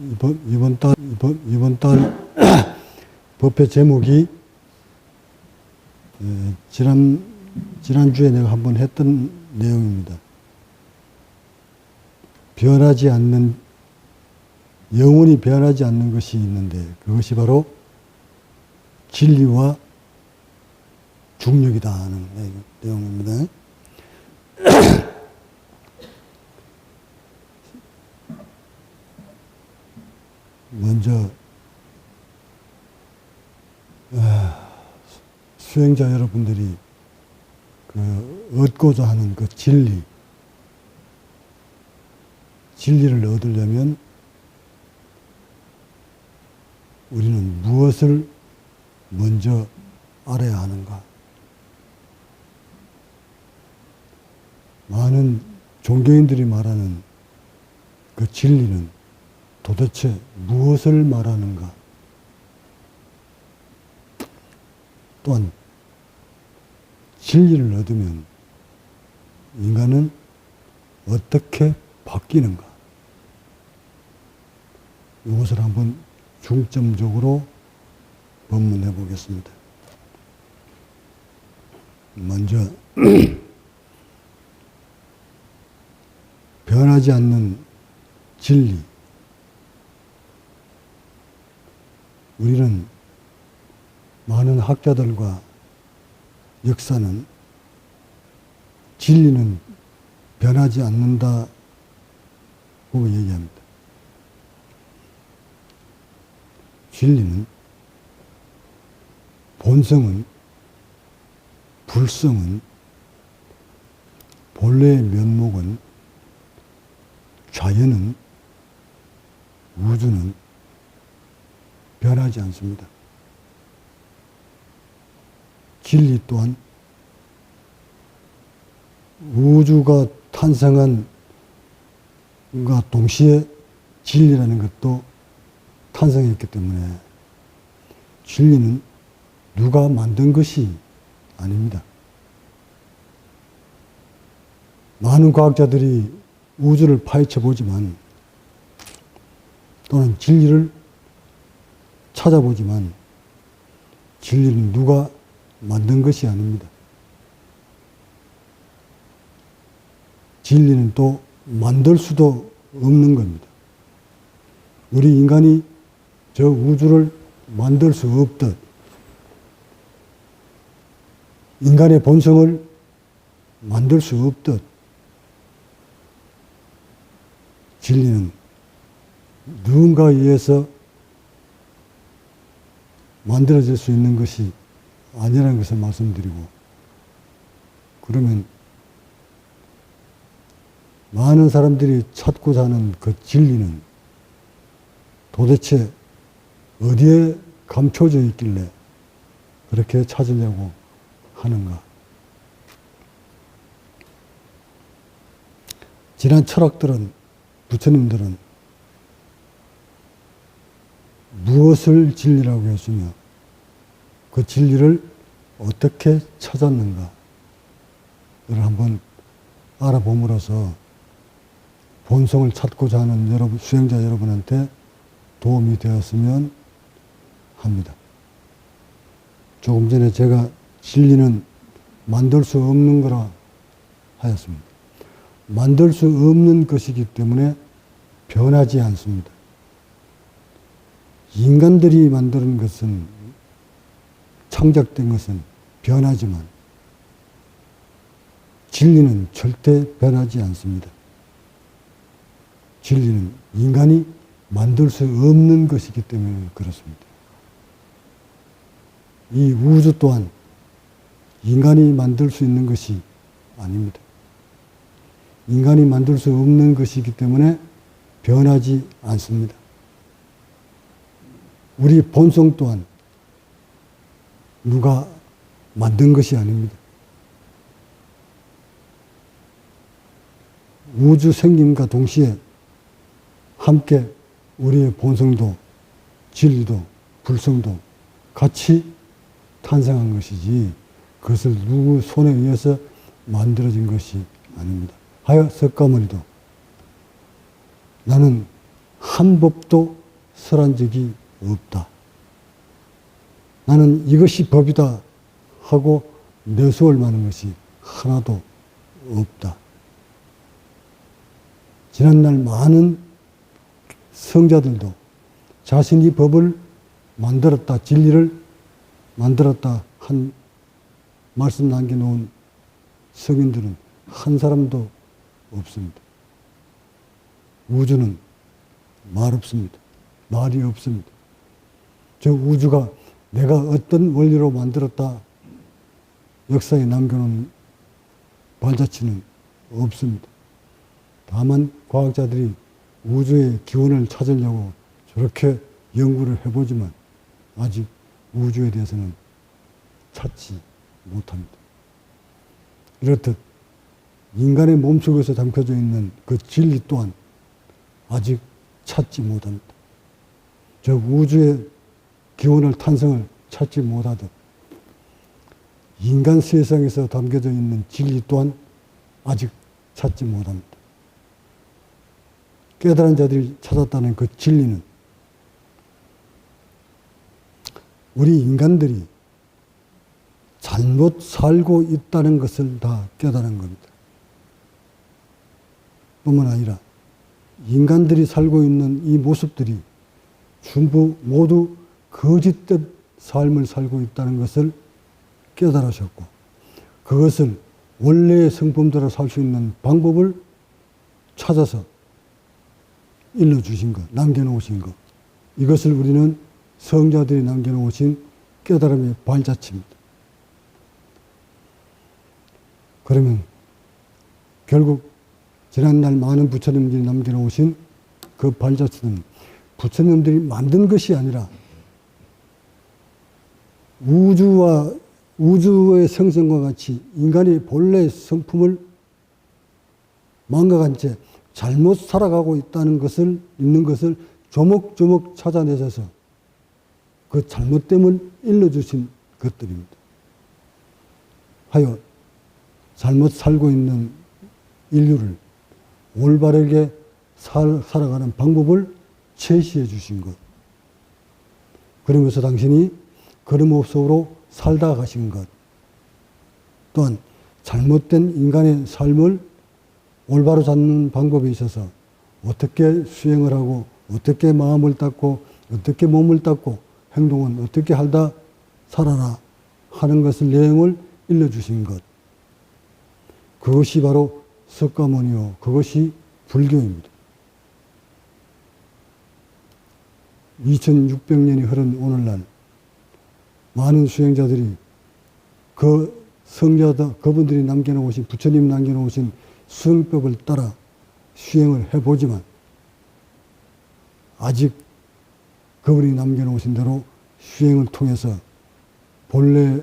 이번 달 법회 제목이 지난주에 내가 한번 했던 내용입니다. 영원히 변하지 않는 것이 있는데 그것이 바로 진리와 중력이다 하는 내용입니다. 먼저 수행자 여러분들이 얻고자 하는 그 진리를 얻으려면 우리는 무엇을 먼저 알아야 하는가? 많은 종교인들이 말하는 그 진리는 도대체 무엇을 말하는가? 또한 진리를 얻으면 인간은 어떻게 바뀌는가? 이것을 한번 중점적으로 법문해 보겠습니다. 먼저 변하지 않는 진리. 우리는 많은 학자들과 역사는 진리는 변하지 않는다고 얘기합니다. 진리는 본성은, 불성은, 본래의 면목은, 자연은, 우주는 변하지 않습니다. 진리 또한 우주가 탄생한 것과 동시에 진리라는 것도 탄생했기 때문에 진리는 누가 만든 것이 아닙니다. 많은 과학자들이 우주를 파헤쳐 보지만 또는 진리를 찾아보지만 진리는 누가 만든 것이 아닙니다. 진리는 또 만들 수도 없는 겁니다. 우리 인간이 저 우주를 만들 수 없듯 인간의 본성을 만들 수 없듯 진리는 누군가에 의해서 만들어질 수 있는 것이 아니라는 것을 말씀드리고, 그러면 많은 사람들이 찾고자 하는 그 진리는 도대체 어디에 감춰져 있길래 그렇게 찾으려고 하는가? 지난 철학들은, 부처님들은 무엇을 진리라고 했으며 그 진리를 어떻게 찾았는가를 한번 알아봄으로써 본성을 찾고자 하는 수행자 여러분한테 도움이 되었으면 합니다. 조금 전에 제가 진리는 만들 수 없는 거라 하였습니다. 만들 수 없는 것이기 때문에 변하지 않습니다. 인간들이 만드는 것은, 창작된 것은 변하지만 진리는 절대 변하지 않습니다. 진리는 인간이 만들 수 없는 것이기 때문에 그렇습니다. 이 우주 또한 인간이 만들 수 있는 것이 아닙니다. 인간이 만들 수 없는 것이기 때문에 변하지 않습니다. 우리 본성 또한 누가 만든 것이 아닙니다. 우주 생김과 동시에 함께 우리의 본성도 진리도 불성도 같이 탄생한 것이지 그것을 누구 손에 의해서 만들어진 것이 아닙니다. 하여 석가모니도 나는 한 법도 설한 적이 없다. 나는 이것이 법이다 하고 내세울 만한 것이 하나도 없다. 지난날 많은 성자들도 자신이 법을 만들었다, 진리를 만들었다 한 말씀 남겨놓은 성인들은 한 사람도 없습니다. 우주는 말 없습니다. 말이 없습니다. 저 우주가 내가 어떤 원리로 만들었다 역사에 남겨놓은 발자취는 없습니다. 다만 과학자들이 우주의 기원을 찾으려고 저렇게 연구를 해보지만 아직 우주에 대해서는 찾지 못합니다. 이렇듯 인간의 몸속에서 담겨져 있는 그 진리 또한 아직 찾지 못합니다. 저 우주의 기원을 탄생을 찾지 못하듯 인간 세상에서 담겨져 있는 진리 또한 아직 찾지 못합니다. 깨달은 자들이 찾았다는 그 진리는 우리 인간들이 잘못 살고 있다는 것을 다 깨달은 겁니다. 뿐만 아니라 인간들이 살고 있는 이 모습들이 전부 모두 거짓된 삶을 살고 있다는 것을 깨달으셨고, 그것을 원래의 성품대로 살 수 있는 방법을 찾아서 일러주신 것, 남겨놓으신 것, 이것을 우리는 성자들이 남겨놓으신 깨달음의 발자취입니다. 그러면 결국 지난날 많은 부처님들이 남겨놓으신 그 발자취는 부처님들이 만든 것이 아니라 우주의 생성과 같이 인간의 본래 성품을 망각한 채 잘못 살아가고 있는 것을 조목조목 찾아내셔서 그 잘못됨을 일러주신 것들입니다. 하여 잘못 살고 있는 인류를 올바르게 살아가는 방법을 제시해 주신 것. 그러면서 당신이 걸음없으로 살다 가신 것. 또한 잘못된 인간의 삶을 올바로 잡는 방법에 있어서 어떻게 수행을 하고 어떻게 마음을 닦고 어떻게 몸을 닦고 행동은 어떻게 하다 살아라 하는 것을 내용을 일러주신 것. 그것이 바로 석가모니요. 그것이 불교입니다. 2600년이 흐른 오늘날 많은 수행자들이 그 성자다, 그분들이 남겨놓으신, 부처님 남겨놓으신 수행법을 따라 수행을 해보지만 아직 그분이 남겨놓으신 대로 수행을 통해서 본래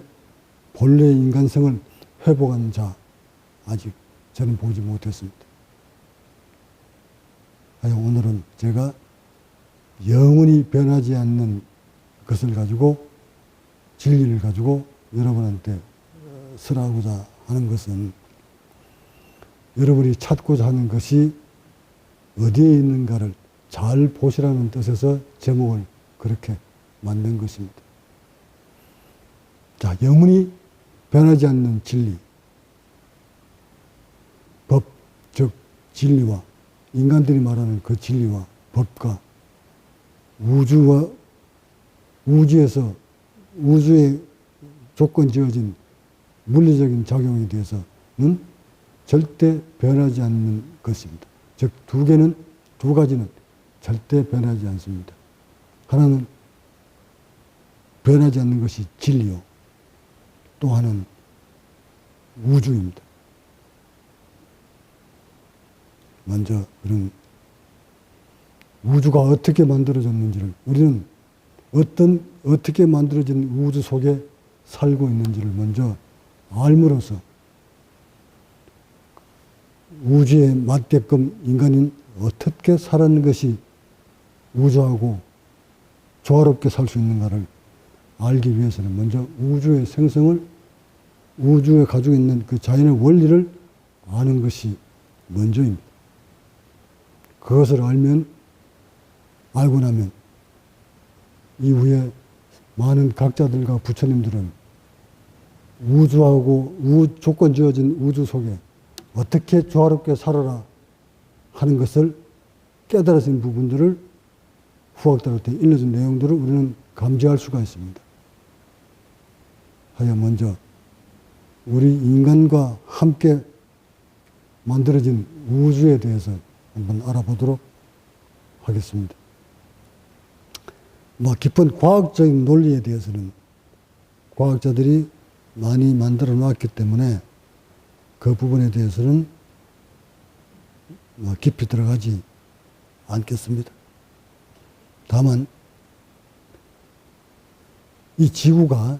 인간성을 회복한 자 아직 저는 보지 못했습니다. 오늘은 제가 영원히 변하지 않는 것을 가지고 진리를 가지고 여러분한테 설하고자 하는 것은 여러분이 찾고자 하는 것이 어디에 있는가를 잘 보시라는 뜻에서 제목을 그렇게 만든 것입니다. 자, 영원히 변하지 않는 진리, 법, 즉 진리와 인간들이 말하는 그 진리와 법과 우주에서 우주에 조건 지어진 물리적인 작용에 대해서는 절대 변하지 않는 것입니다. 즉, 두 가지는 절대 변하지 않습니다. 하나는 변하지 않는 것이 진리요. 또 하나는 우주입니다. 먼저 그런 우주가 어떻게 만들어졌는지를, 우리는 어떻게 만들어진 우주 속에 살고 있는지를 먼저 알므로써 우주에 맞게끔 인간은 어떻게 살아가는 것이 우주하고 조화롭게 살 수 있는가를 알기 위해서는 먼저 우주의 생성을, 우주에 가지고 있는 그 자연의 원리를 아는 것이 먼저입니다. 그것을 알면 알고 나면 이후에 많은 각자들과 부처님들은 우주하고 조건 지어진 우주 속에 어떻게 조화롭게 살아라 하는 것을 깨달아진 부분들을 후학들한테 일러준 내용들을 우리는 감지할 수가 있습니다. 하여 먼저 우리 인간과 함께 만들어진 우주에 대해서 한번 알아보도록 하겠습니다. 깊은 과학적인 논리에 대해서는 과학자들이 많이 만들어 놨기 때문에 그 부분에 대해서는 깊이 들어가지 않겠습니다. 다만 이 지구가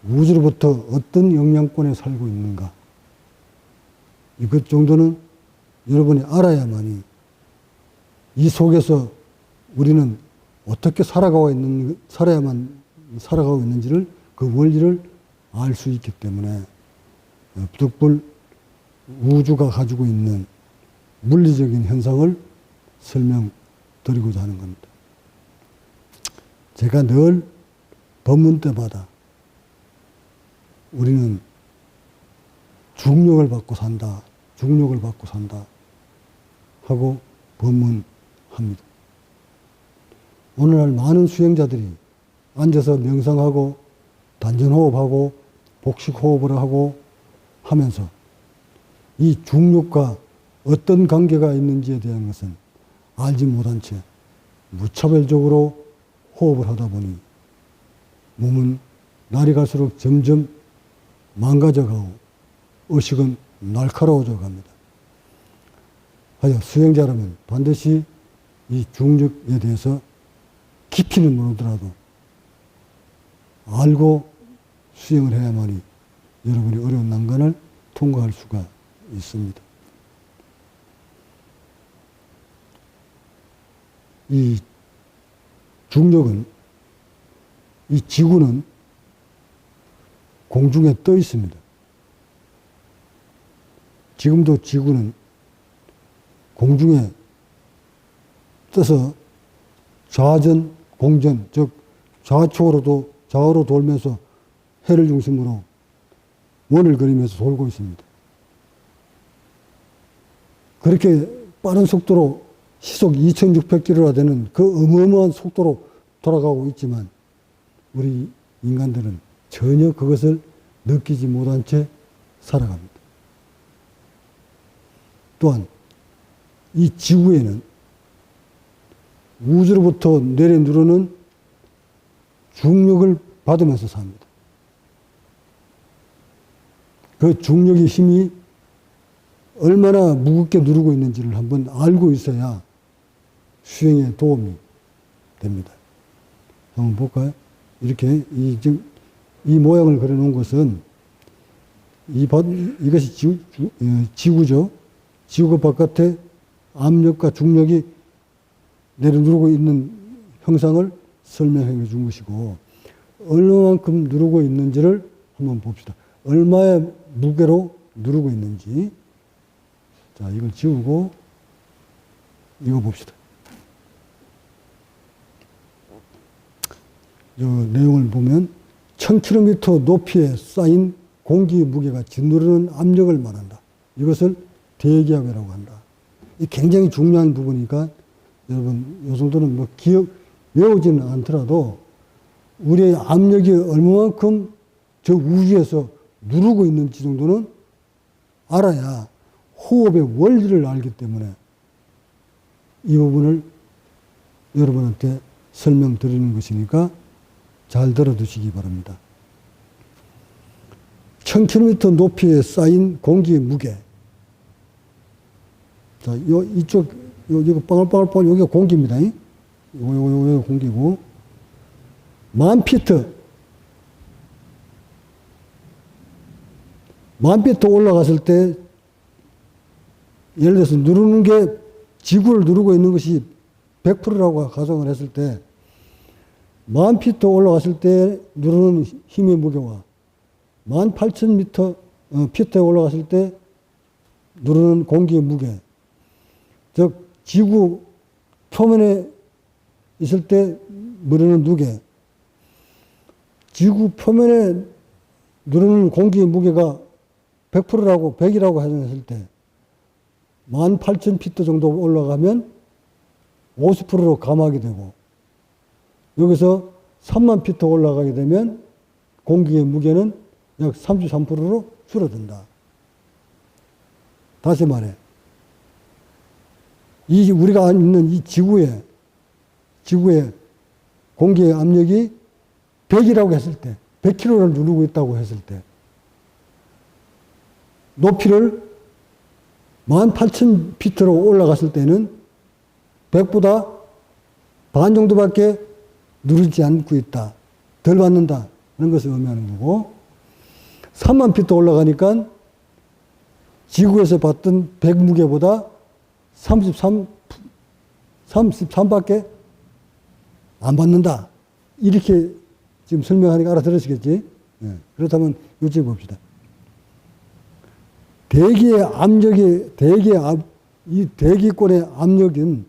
우주로부터 어떤 영향권에 살고 있는가, 이것 정도는 여러분이 알아야만이 이 속에서 우리는 어떻게 살아야만 살아가고 있는지를, 그 원리를 알 수 있기 때문에 부득불 우주가 가지고 있는 물리적인 현상을 설명드리고자 하는 겁니다. 제가 늘 법문 때마다 우리는 중력을 받고 산다, 중력을 받고 산다 하고 법문합니다. 오늘날 많은 수행자들이 앉아서 명상하고 단전호흡하고 복식호흡을 하고 하면서 이 중력과 어떤 관계가 있는지에 대한 것은 알지 못한 채 무차별적으로 호흡을 하다 보니 몸은 날이 갈수록 점점 망가져가고 의식은 날카로워져 갑니다. 하여 수행자라면 반드시 이 중력에 대해서 깊이는 모르더라도 알고 수행을 해야만이 여러분이 어려운 난관을 통과할 수가 있습니다. 이 중력은, 이 지구는 공중에 떠 있습니다. 지금도 지구는 공중에 떠서 좌전, 공전, 즉 좌우로 돌면서 해를 중심으로 원을 그리면서 돌고 있습니다. 그렇게 빠른 속도로 시속 2600km나 되는 그 어마어마한 속도로 돌아가고 있지만 우리 인간들은 전혀 그것을 느끼지 못한 채 살아갑니다. 또한 이 지구에는 우주로부터 내려누르는 중력을 받으면서 삽니다. 그 중력의 힘이 얼마나 무겁게 누르고 있는지를 한번 알고 있어야 수행에 도움이 됩니다. 한번 볼까요? 이렇게 이 모양을 그려놓은 것은 이것이 지구죠. 지구 바깥에 압력과 중력이 내려누르고 있는 형상을 설명해 준 것이고, 얼마만큼 누르고 있는지를 한번 봅시다. 얼마의 무게로 누르고 있는지. 자, 이걸 지우고 이거 봅시다. 이 내용을 보면 1000km 높이에 쌓인 공기의 무게가 짓누르는 압력을 말한다. 이것을 대기압이라고 한다. 이 굉장히 중요한 부분이니까 여러분 이 정도는 외우지는 않더라도 우리의 압력이 얼마만큼 저 우주에서 누르고 있는지 정도는 알아야 호흡의 원리를 알기 때문에 이 부분을 여러분한테 설명드리는 것이니까 잘 들어두시기 바랍니다. 1000km 높이에 쌓인 공기의 무게. 자, 이쪽, 이거 빵글빵글 여기가 공기입니다. 이거 공기고. 10,000피트. 10,000피트 올라갔을 때, 예를 들어서 누르는 게, 지구를 누르고 있는 것이 100%라고 가정을 했을 때, 10,000피트 올라갔을 때 누르는 힘의 무게와 18,000피트에 올라갔을 때 누르는 공기의 무게, 즉 지구 표면에 있을 때 무게는 누계. 지구 표면에 누르는 공기의 무게가 100%라고 100이라고 했을 때 18,000피트 정도 올라가면 50%로 감하게 되고, 여기서 3만 피트 올라가게 되면 공기의 무게는 약 33%로 줄어든다. 다시 말해, 우리가 있는 이 지구에 공기의 압력이 100이라고 했을 때, 100kg를 누르고 있다고 했을 때, 높이를 18,000피트로 올라갔을 때는 100보다 반 정도밖에 누르지 않고 있다. 덜 받는다. 그런 것을 의미하는 거고, 3만 피트 올라가니까 지구에서 받던 100 무게보다 33밖에 안 받는다. 이렇게 지금 설명하니까 알아들으시겠지? 네. 그렇다면 요점 봅시다. 이 대기권의 압력은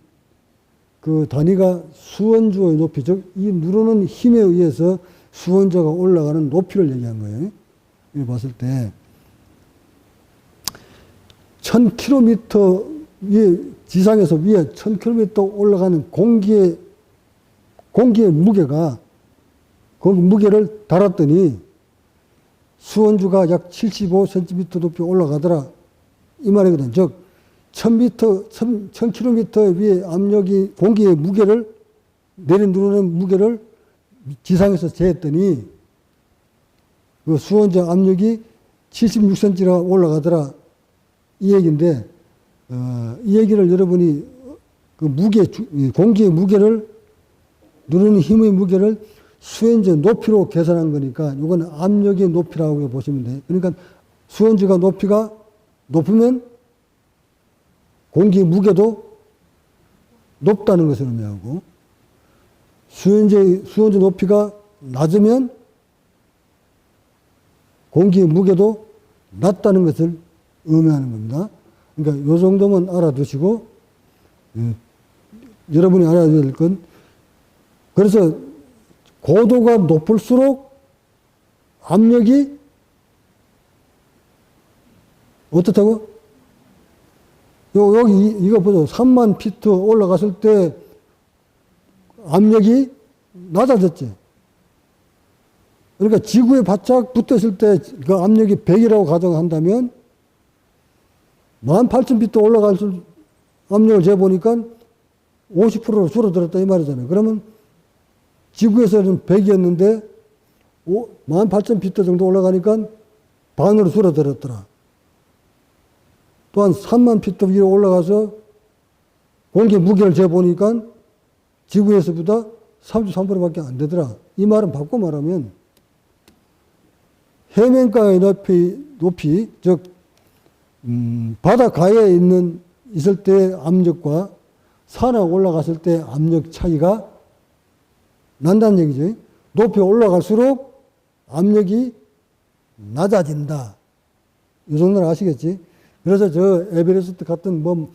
그 단위가 수원주의 높이, 즉, 이 누르는 힘에 의해서 수원자가 올라가는 높이를 얘기한 거예요. 이걸 봤을 때, 1000km 위에, 지상에서 위에 1000km 올라가는 공기의 무게가, 그 무게를 달았더니 수원주가 약 75cm 높이 올라가더라. 이 말이거든. 즉, 1000km 위에 압력이 공기의 무게를, 내려누르는 무게를 지상에서 재했더니 그 수원자 압력이 76cm가 올라가더라. 이 얘기인데, 이 얘기를 여러분이 그 공기의 무게를, 누르는 힘의 무게를 수원자 높이로 계산한 거니까 이건 압력의 높이라고 보시면 돼요. 그러니까 수원자 높이가 높으면 공기의 무게도 높다는 것을 의미하고, 수원자 높이가 낮으면 공기의 무게도 낮다는 것을 의미하는 겁니다. 그러니까 이 정도만 알아두시고, 여러분이 알아야 될 건, 그래서 고도가 높을수록 압력이 어떻다고? 여기 이거 보죠. 3만 피트 올라갔을 때 압력이 낮아졌지. 그러니까 지구에 바짝 붙었을 때 그 압력이 100이라고 가정한다면 18,000피트 올라갈 압력을 재보니까 50%로 줄어들었다 이 말이잖아요. 그러면 지구에서는 100이었는데 18,000피트 정도 올라가니까 반으로 줄어들었더라. 또한 3만 피트 위로 올라가서 공기 무게를 재보니까 지구에서보다 33%밖에 안 되더라. 이 말은 바꿔 말하면 해변가의 높이, 즉 바닷가에 있을 때 압력과 산에 올라갔을 때 압력 차이가 난다는 얘기죠. 높이 올라갈수록 압력이 낮아진다. 이 정도는 아시겠지? 그래서 저 에베레스트 같은 만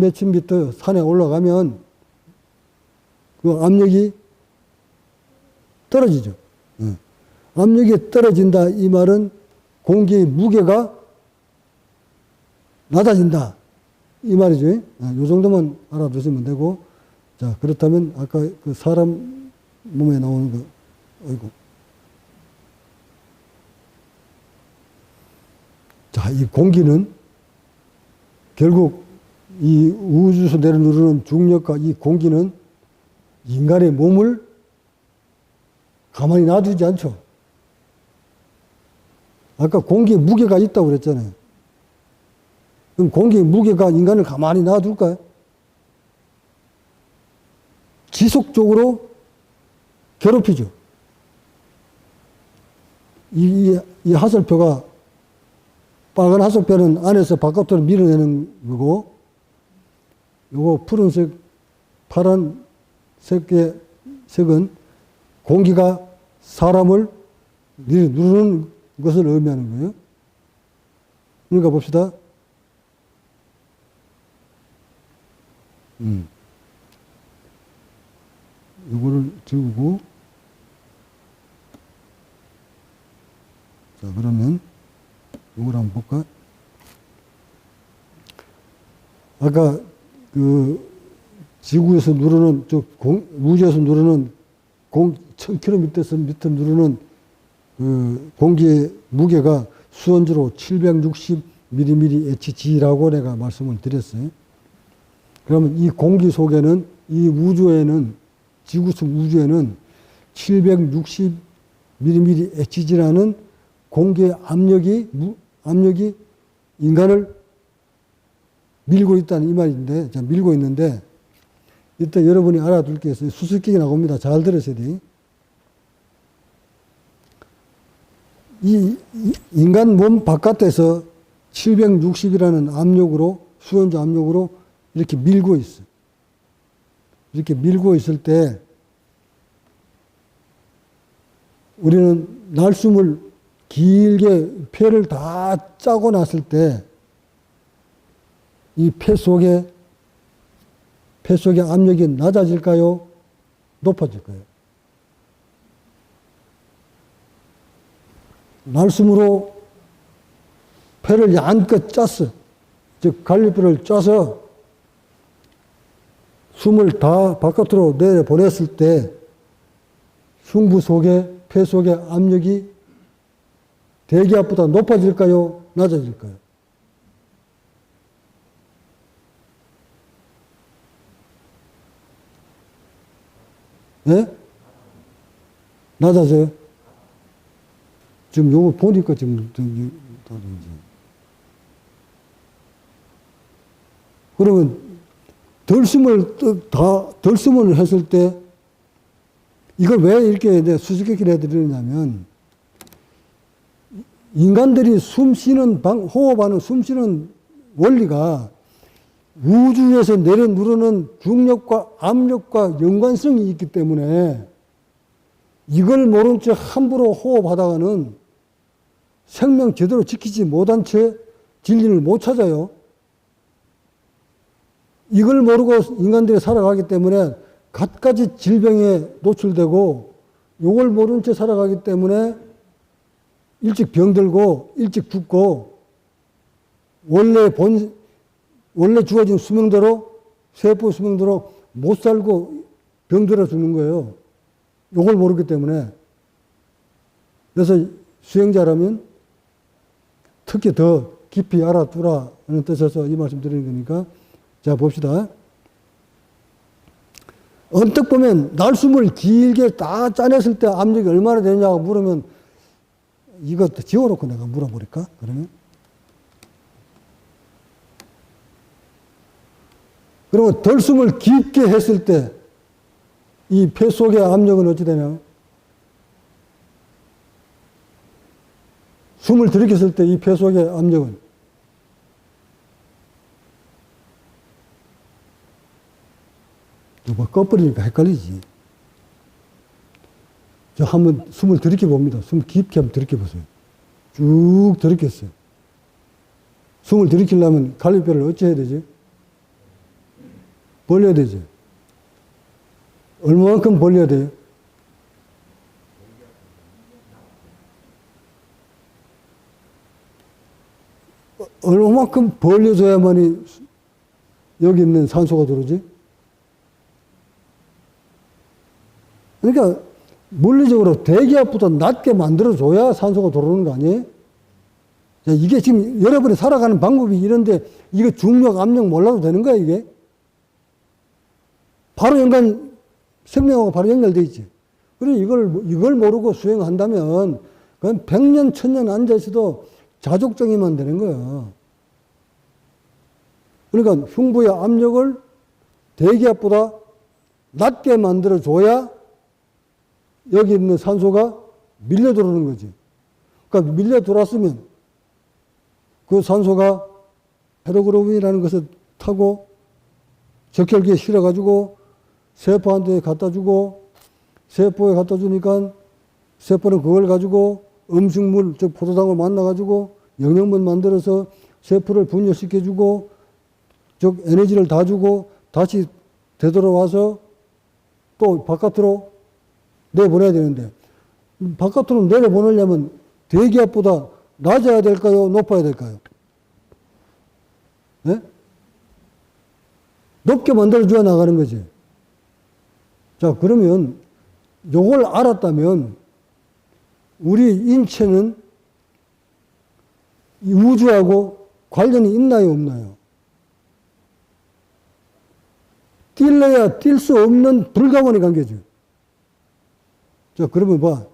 몇천 미터 산에 올라가면 그 압력이 떨어지죠. 압력이 떨어진다. 이 말은 공기의 무게가 낮아진다. 이 말이죠. 이 정도만 알아두시면 되고, 자, 그렇다면 아까 그 사람 몸에 나오는 거, 어이구. 자, 이 공기는 결국 이 우주에서 내려누르는 중력과 이 공기는 인간의 몸을 가만히 놔두지 않죠. 아까 공기에 무게가 있다고 그랬잖아요. 그럼 공기의 무게가 인간을 가만히 놔둘까요? 지속적으로 괴롭히죠. 이 하설표가, 빨간 하설표는 안에서 바깥으로 밀어내는 거고, 요거 푸른색, 파란색의 색은 공기가 사람을 누르는 것을 의미하는 거예요. 그러니까 봅시다. 요거를 지우고, 자, 그러면 요걸 한번 볼까? 아까 그 지구에서 누르는, 우주에서 누르는 1000km 밑에 누르는 그 공기의 무게가 수온주로 760mmHg라고 내가 말씀을 드렸어요. 그러면 이 공기 속에는, 이 우주에는, 지구성 우주에는 760mmHg라는 공기의 압력이 인간을 밀고 있다는 이 말인데, 자, 밀고 있는데, 이때 여러분이 알아둘 게 있어요. 수수께끼 나옵니다. 잘 들으셔야 돼요. 이 인간 몸 바깥에서 760이라는 압력으로, 수온주 압력으로 이렇게 밀고 있어. 이렇게 밀고 있을 때, 우리는 날숨을 길게 폐를 다 짜고 났을 때, 이 폐 속의 압력이 낮아질까요? 높아질까요? 날숨으로 폐를 양껏 짰어. 즉, 갈비뼈를 짜서 숨을 다 바깥으로 내보냈을 때, 흉부 속에, 폐 속의 압력이 대기압보다 높아질까요? 낮아질까요? 네? 낮아져요? 지금 요거 보니까 지금, 그러면 덜 숨을 했을 때, 이걸 왜 이렇게 수수께끼를 해드리냐면, 인간들이 호흡하는 숨 쉬는 원리가 우주에서 내려 누르는 중력과 압력과 연관성이 있기 때문에 이걸 모른 채 함부로 호흡하다가는 생명 제대로 지키지 못한 채 진리를 못 찾아요. 이걸 모르고 인간들이 살아가기 때문에 갖가지 질병에 노출되고, 이걸 모른 채 살아가기 때문에 일찍 병들고 일찍 죽고, 원래 주어진 수명대로, 세포 수명대로 못 살고 병들어 죽는 거예요. 이걸 모르기 때문에. 그래서 수행자라면 특히 더 깊이 알아두라는 뜻에서 이 말씀 드리는 거니까, 자, 봅시다. 언뜻 보면 날숨을 길게 다 짜냈을 때 압력이 얼마나 되냐고 물으면, 이거 지워놓고 내가 물어버릴까? 그러면? 그러면 덜 숨을 깊게 했을 때 이 폐 속의 압력은 어찌 되냐? 숨을 들이켰을 때 이 폐 속의 압력은 뭐 꺼버리니까 헷갈리지. 저 한번 숨을 들이켜 봅니다. 숨 깊게 한번 들이켜 보세요. 쭉 들이켰어요. 숨을 들이키려면 갈비뼈를 어찌 해야 되지? 벌려야 되지. 얼마만큼 벌려야 돼요? 얼마만큼 벌려줘야만이 여기 있는 산소가 들어오지? 그러니까 물리적으로 대기압보다 낮게 만들어줘야 산소가 들어오는 거 아니에요? 이게 지금 여러분이 살아가는 방법이 이런데, 이거 중력, 압력 몰라도 되는 거야, 이게? 바로 생명하고 바로 연결되어 있지. 그래, 이걸 모르고 수행한다면, 그건 100년, 1000년 앉아있어도 자족정의만 되는 거야. 그러니까 흉부의 압력을 대기압보다 낮게 만들어줘야 여기 있는 산소가 밀려 들어오는 거지. 그러니까 밀려 들어왔으면 그 산소가 헤모글로빈이라는 것을 타고 적혈기에 실어가지고 세포한테 갖다 주고, 세포에 갖다 주니까 세포는 그걸 가지고 음식물, 즉 포도당을 만나가지고 영양분 만들어서 세포를 분열시켜주고, 즉 에너지를 다 주고 다시 되돌아와서 또 또 바깥으로 내보내야 되는데, 바깥으로 내려보내려면 대기압보다 낮아야 될까요? 높아야 될까요? 네? 높게 만들어줘야 나가는 거지. 자, 그러면 요걸 알았다면 우리 인체는 이 우주하고 관련이 있나요, 없나요? 뛸래야 뛸 수 없는 불가분의 관계죠. 자, 그러면 봐.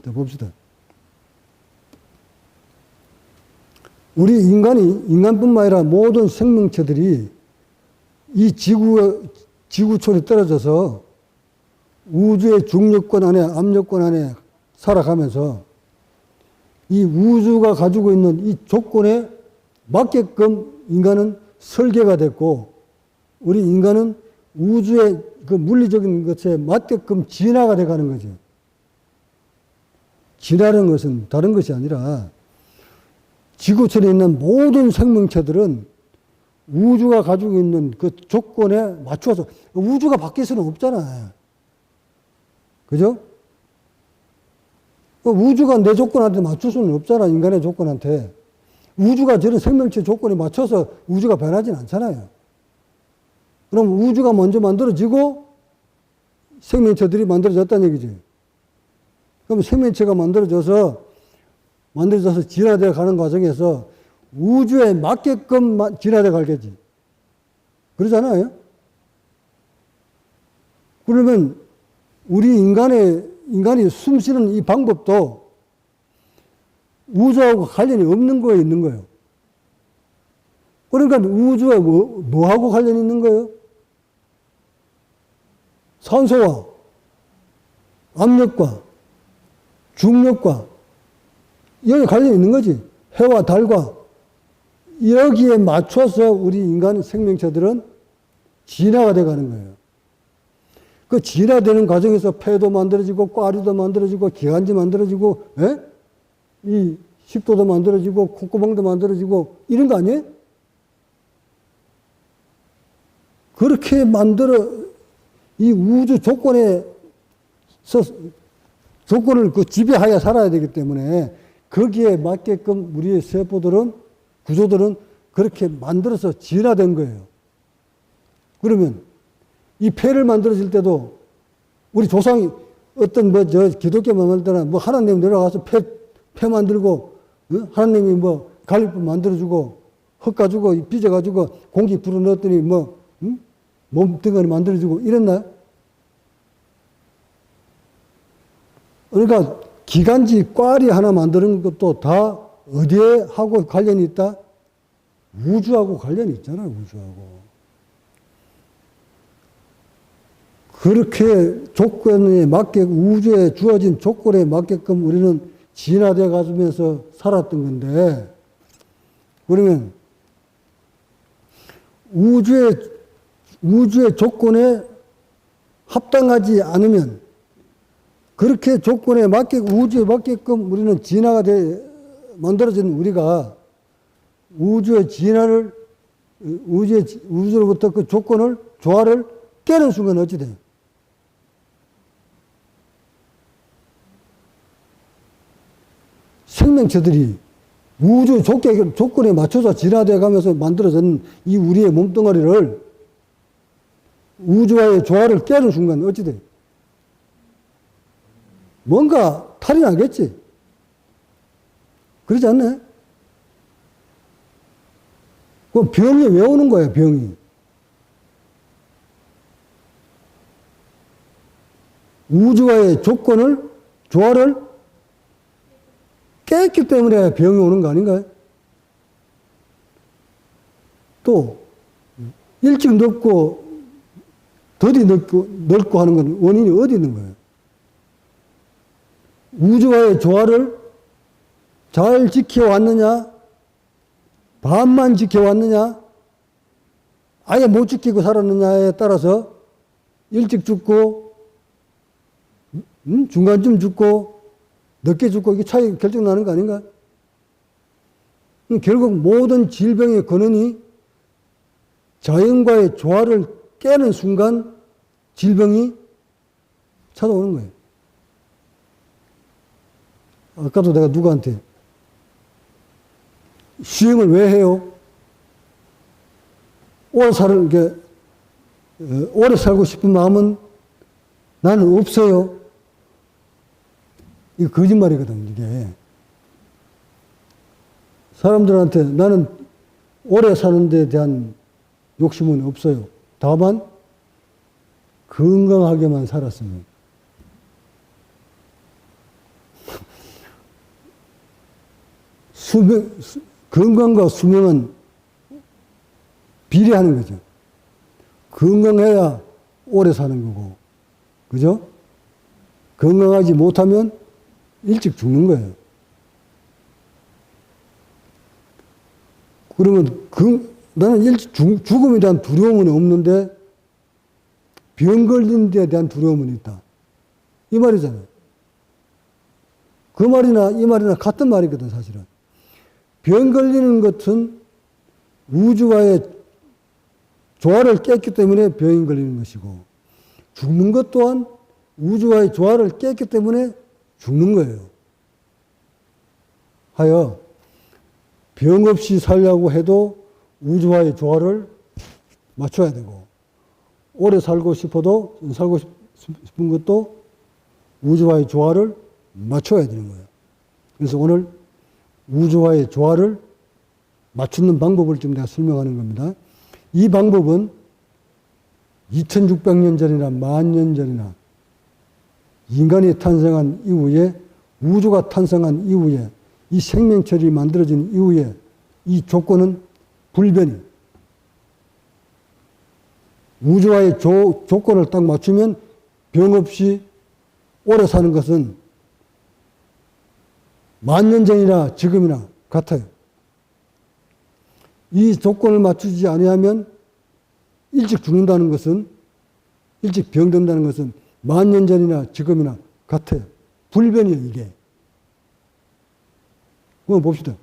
자, 봅시다. 우리 인간뿐만 아니라 모든 생명체들이 이 지구촌에 떨어져서 우주의 중력권 안에, 압력권 안에 살아가면서 이 우주가 가지고 있는 이 조건에 맞게끔 인간은 설계가 됐고, 우리 인간은 우주의 그 물리적인 것에 맞게끔 진화가 돼 가는 거죠. 진화라는 것은 다른 것이 아니라 지구촌에 있는 모든 생명체들은 우주가 가지고 있는 그 조건에 맞춰서, 우주가 바뀔 수는 없잖아요. 그죠? 우주가 내 조건한테 맞출 수는 없잖아, 인간의 조건한테. 우주가 저런 생명체 조건에 맞춰서 우주가 변하진 않잖아요. 그럼 우주가 먼저 만들어지고 생명체들이 만들어졌다는 얘기지. 그럼 생명체가 만들어져서 진화되어 가는 과정에서 우주에 맞게끔 진화되어 가겠지. 그러잖아요? 그러면 우리 인간이 숨 쉬는 이 방법도 우주하고 관련이 없는 거에 있는 거예요. 그러니까 우주에 뭐하고 관련이 있는 거예요? 산소와 압력과 중력과 여기 관련이 있는 거지. 해와 달과 여기에 맞춰서 우리 인간 생명체들은 진화가 돼 가는 거예요. 그 진화되는 과정에서 폐도 만들어지고 꽈리도 만들어지고 기관지 만들어지고, 이 식도도 만들어지고 콧구멍도 만들어지고 이런 거 아니에요? 그렇게 이 우주 조건을 그 지배하여 살아야 되기 때문에 거기에 맞게끔 우리의 세포들은, 구조들은 그렇게 만들어서 진화된 거예요. 그러면 이 폐를 만들어질 때도 우리 조상이 기독교 만들 때는 하나님 내려가서 폐 만들고, 하나님이 갈비뼈 만들어주고, 흙 가지고 빚어가지고 공기 불어넣었더니 몸뚱아리 만들어주고 이랬나요? 그러니까 기관지 꽈리 하나 만드는 것도 다 어디에 하고 관련이 있다? 우주하고 관련이 있잖아요, 우주하고. 그렇게 조건에 맞게, 우주에 주어진 조건에 맞게끔 우리는 진화되어 가면서 살았던 건데, 그러면 우주의 조건에 합당하지 않으면, 그렇게 조건에 우주에 맞게끔 우리는 진화가 만들어진 우리가 우주로부터 그 조화를 깨는 순간 어찌 돼요? 생명체들이 우주 조건에 맞춰서 진화되어 가면서 만들어진 이 우리의 몸뚱아리를 우주와의 조화를 깨는 순간 어찌 돼요? 뭔가 탈이 나겠지. 그러지 않나요? 그럼 병이 왜 오는 거예요, 병이? 우주와의 조화를 깼기 때문에 병이 오는 거 아닌가요? 또, 일찍 늙고, 더디 늙고 하는 건 원인이 어디 있는 거예요? 우주와의 조화를 잘 지켜왔느냐? 반만 지켜왔느냐? 아예 못 지키고 살았느냐에 따라서 일찍 죽고, 중간쯤 죽고, 늦게 죽고, 이게 차이 결정 나는 거 아닌가? 결국 모든 질병의 근원이 자연과의 조화를 깨는 순간 질병이 찾아오는 거예요. 아까도 내가 누구한테 수행을 왜 해요? 오래 살고 싶은 마음은 나는 없어요. 이거 거짓말이거든, 이게. 사람들한테 나는 오래 사는 데 대한 욕심은 없어요. 다만 건강하게만 살았으면. 건강과 수명은 비례하는 거죠. 건강해야 오래 사는 거고, 그죠? 건강하지 못하면 일찍 죽는 거예요. 그러면 나는 일찍 죽음에 대한 두려움은 없는데 병 걸리는 데 대한 두려움은 있다. 이 말이잖아요. 그 말이나 이 말이나 같은 말이거든, 사실은. 병 걸리는 것은 우주와의 조화를 깼기 때문에 병이 걸리는 것이고, 죽는 것 또한 우주와의 조화를 깼기 때문에 죽는 거예요. 하여 병 없이 살려고 해도 우주와의 조화를 맞춰야 되고, 오래 살고 싶어도, 살고 싶은 것도 우주와의 조화를 맞춰야 되는 거예요. 그래서 오늘 우주와의 조화를 맞추는 방법을 지금 내가 설명하는 겁니다. 이 방법은 2600년 전이나 10,000년 전이나 인간이 탄생한 이후에, 우주가 탄생한 이후에, 이 생명체를 만들어진 이후에 이 조건은 불변이. 우주와의 조건을 딱 맞추면 병 없이 오래 사는 것은 10,000년 전이나 지금이나 같아요. 이 조건을 맞추지 아니하면 일찍 죽는다는 것은, 일찍 병든다는 것은 10,000년 전이나 지금이나 같아요. 불변이에요, 이게. 한번 봅시다.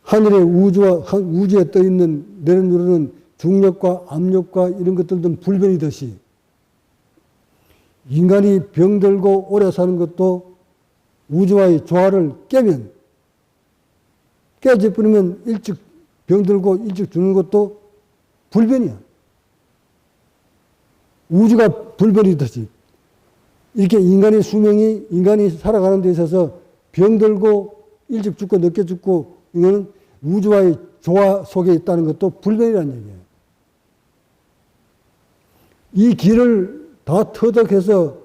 하늘의 우주에 떠 있는 내려누르는 중력과 압력과 이런 것들도 불변이듯이 인간이 병들고 오래 사는 것도 우주와의 조화를 깨면, 깨져버리면 일찍 병들고 일찍 죽는 것도 불변이야. 우주가 불변이듯이 이렇게 인간이 살아가는 데 있어서 병들고 일찍 죽고 늦게 죽고, 이거는 우주와의 조화 속에 있다는 것도 불변이라는 얘기예요. 이 길을 다 터득해서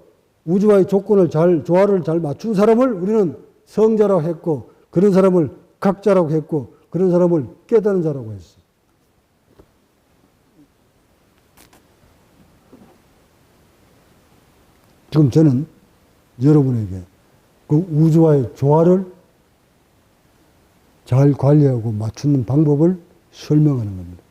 우주와의 조화를 잘 맞춘 사람을 우리는 성자라고 했고, 그런 사람을 각자라고 했고, 그런 사람을 깨달은 자라고 했어. 지금 저는 여러분에게 그 우주와의 조화를 잘 관리하고 맞추는 방법을 설명하는 겁니다.